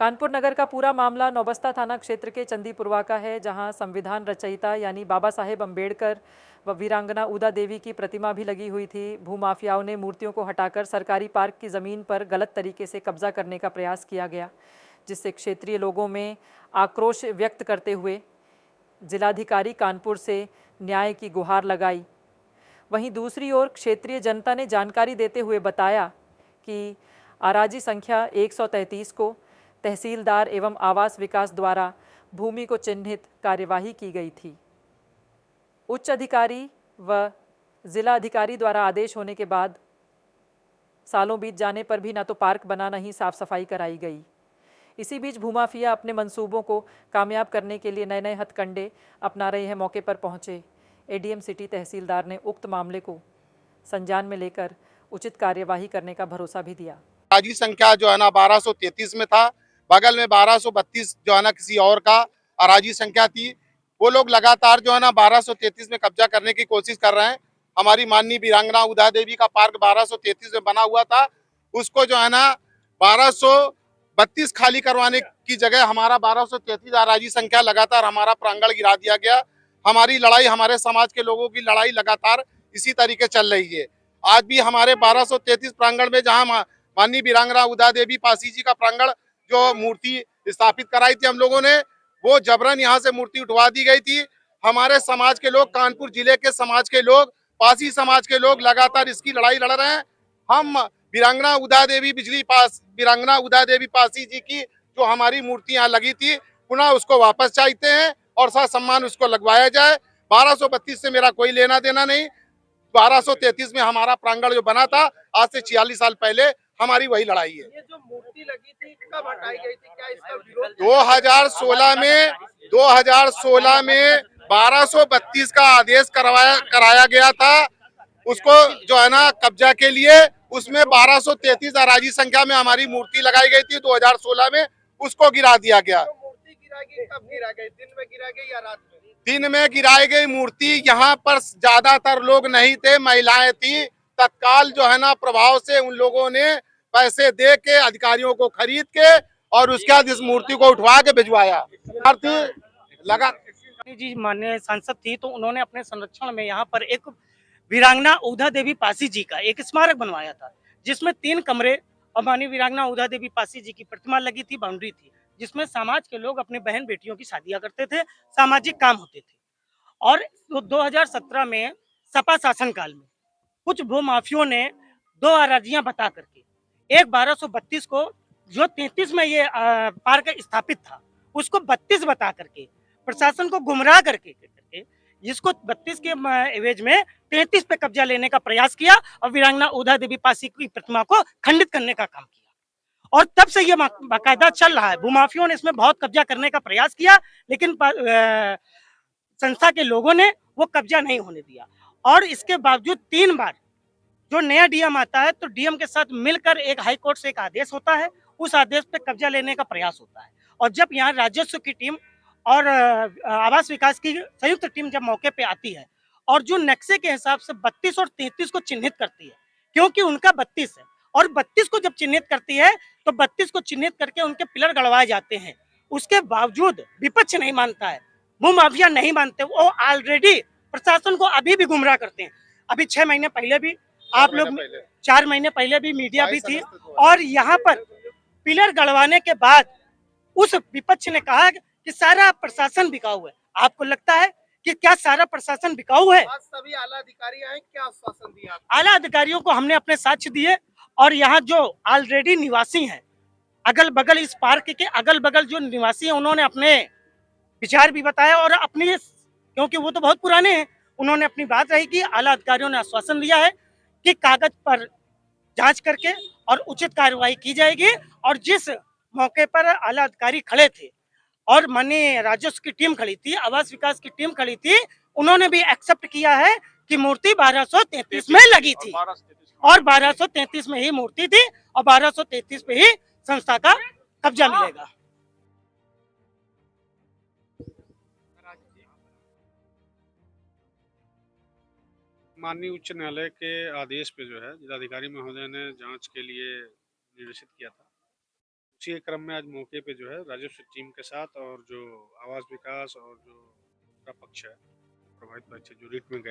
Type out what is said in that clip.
कानपुर नगर का पूरा मामला नौबस्ता थाना क्षेत्र के चंदीपुरवा का है, जहां संविधान रचयिता यानी बाबा साहेब अम्बेडकर व वीरांगना उदा देवी की प्रतिमा भी लगी हुई थी। भूमाफियाओं ने मूर्तियों को हटाकर सरकारी पार्क की ज़मीन पर गलत तरीके से कब्जा करने का प्रयास किया गया, जिससे क्षेत्रीय लोगों में आक्रोश व्यक्त करते हुए जिलाधिकारी कानपुर से न्याय की गुहार लगाई। वहीं दूसरी ओर क्षेत्रीय जनता ने जानकारी देते हुए बताया कि अराजी संख्या 133 को तहसीलदार एवं आवास विकास द्वारा भूमि को चिन्हित कार्यवाही की गई थी। उच्च अधिकारी व जिला अधिकारी द्वारा आदेश होने के बाद सालों बीत जाने पर भी न तो पार्क बनाना ही साफ सफाई कराई गई। इसी बीच भूमाफिया अपने मंसूबों को कामयाब करने के लिए नए नए हथकंडे अपना रहे हैं। मौके पर पहुंचे एडीएम सिटी तहसीलदार ने उक्त मामले को संज्ञान में लेकर उचित कार्यवाही करने का भरोसा भी दिया। अराजी संख्या जो है ना 1233 में था, बगल में 1232 जो है ना किसी और का अराजी संख्या थी। वो लोग लगातार जो है ना 1233 में कब्जा करने की कोशिश कर रहे हैं। हमारी माननीय वीरांगना उदा देवी का पार्क 1233 में बना हुआ था, उसको जो है ना 1232 खाली करवाने की जगह हमारा 1233 अराजी संख्या लगातार हमारा प्रांगण गिरा दिया गया। हमारी लड़ाई, हमारे समाज के लोगों की लड़ाई लगातार इसी तरीके चल रही है। आज भी हमारे 1233 प्रांगण में जहां माननीय वीरांगना उदा देवी पासी जी का प्रांगण जो मूर्ति स्थापित कराई थी हम लोगों ने, वो जबरन यहाँ से मूर्ति उठवा दी गई थी। हमारे समाज के लोग, कानपुर जिले के समाज के लोग, पासी समाज के लोग लगातार इसकी लड़ाई लड़ रहे हैं। हम वीरांगना उदा देवी वीरांगना उदा देवी पासी जी की जो हमारी मूर्ति यहाँ लगी थी, पुनः उसको वापस चाहते हैं और साथ सम्मान उसको लगवाया जाए। 1232 से मेरा कोई लेना देना नहीं। 1233 में हमारा प्रांगण जो बना था, आज से 46 साल पहले हमारी वही लड़ाई है। ये जो मूर्ति लगी थी कब हटाई गई थी? क्या इसका विरोध 2016 में 1232 का आदेश कराया गया था उसको जो है ना कब्जा के लिए। उसमें 1233 अराजी संख्या में हमारी मूर्ति लगाई गई थी। 2016 में उसको गिरा दिया गया। तो मूर्ति गिरा गई, कब गिरा गई? दिन में गिरा गई या रात में? दिन में गिराई गई मूर्ति। यहाँ पर ज्यादातर लोग नहीं थे, महिलाएं थी। तत्काल जो है ना प्रभाव से उन लोगों ने पैसे दे के अधिकारियों को खरीद के और उसके बाद इस मूर्ति को उठवा के भिजवाया। लगा जी माननीय सांसद थी तो उन्होंने अपने संरक्षण में यहाँ पर एक वीरांगना उदा देवी पासी जी का एक स्मारक बनवाया था, जिसमें 3 कमरे और माननीय वीरांगना उदा देवी पासी जी की प्रतिमा लगी थी, बाउंड्री थी, जिसमें समाज के लोग अपने बहन बेटियों की शादियां करते थे, सामाजिक काम होते थे। और 2017 में सपा शासन काल में कुछ भूमाफियों ने 2 अराजियां बता करके एक 1232 को जो 33 में ये पार्क स्थापित था, उसको 32 बता करके प्रशासन को गुमराह करके जिसको 32 के एवज में 33 पे कब्जा लेने का प्रयास किया और वीरांगना उदा देवी पासी की प्रतिमा को खंडित करने का काम किया। और तब से ये बाकायदा चल रहा है। भूमाफियों ने इसमें बहुत कब्जा करने का प्रयास किया, लेकिन संस्था के लोगों ने वो कब्जा नहीं होने दिया। और इसके बावजूद 3 बार जो नया डीएम आता है तो डीएम के साथ मिलकर एक हाई कोर्ट से एक आदेश होता है, उस आदेश पे कब्जा लेने का प्रयास होता है। और जब यहाँ राजस्व की टीम और आवास विकास की संयुक्त टीम जब मौके पे आती है और जो नक्शे के हिसाब से 32 और 33 को चिन्हित करती है, क्योंकि उनका 32 है और 32 को जब चिन्हित करती है तो 32 को चिन्हित करके उनके पिलर गड़वाए जाते हैं। उसके बावजूद विपक्ष नहीं मानता है, भूमाफिया नहीं मानते। वो ऑलरेडी प्रशासन को अभी भी गुमराह करते हैं। अभी 6 महीने पहले भी आप लोग 4 महीने पहले भी मीडिया भी थी और यहाँ पर पिलर गड़वाने के बाद उस विपक्ष ने कहा कि सारा प्रशासन बिकाऊ है। आपको लगता है कि क्या सारा प्रशासन बिकाऊ है? आज सभी आला अधिकारी आए, क्या आश्वासन दिया? आला अधिकारियों को हमने अपने साक्ष्य दिए और यहाँ जो ऑलरेडी निवासी हैं, अगल बगल इस पार्क के अगल बगल जो निवासी हैं, उन्होंने अपने विचार भी बताया और अपनी, क्योंकि वो तो बहुत पुराने हैं, उन्होंने अपनी बात रही कि आला अधिकारियों ने आश्वासन दिया है कि कागज पर जांच करके और उचित कार्रवाई की जाएगी। और जिस मौके पर आला अधिकारी खड़े थे और माननीय राजस्व की टीम खड़ी थी, आवास विकास की टीम खड़ी थी, उन्होंने भी एक्सेप्ट किया है कि मूर्ति 1233 में लगी थी और 1233 में ही मूर्ति थी और 1233 पे ही संस्था का कब्जा मिलेगा। माननीय उच्च न्यायालय के आदेश पे जो है जिलाधिकारी महोदय ने जांच के लिए निर्देशित किया था। उसी के क्रम में आज मौके पे जो है राजस्व टीम के साथ और जो आवास विकास और जो का पक्ष है प्रभावित पक्ष जो रिट में गया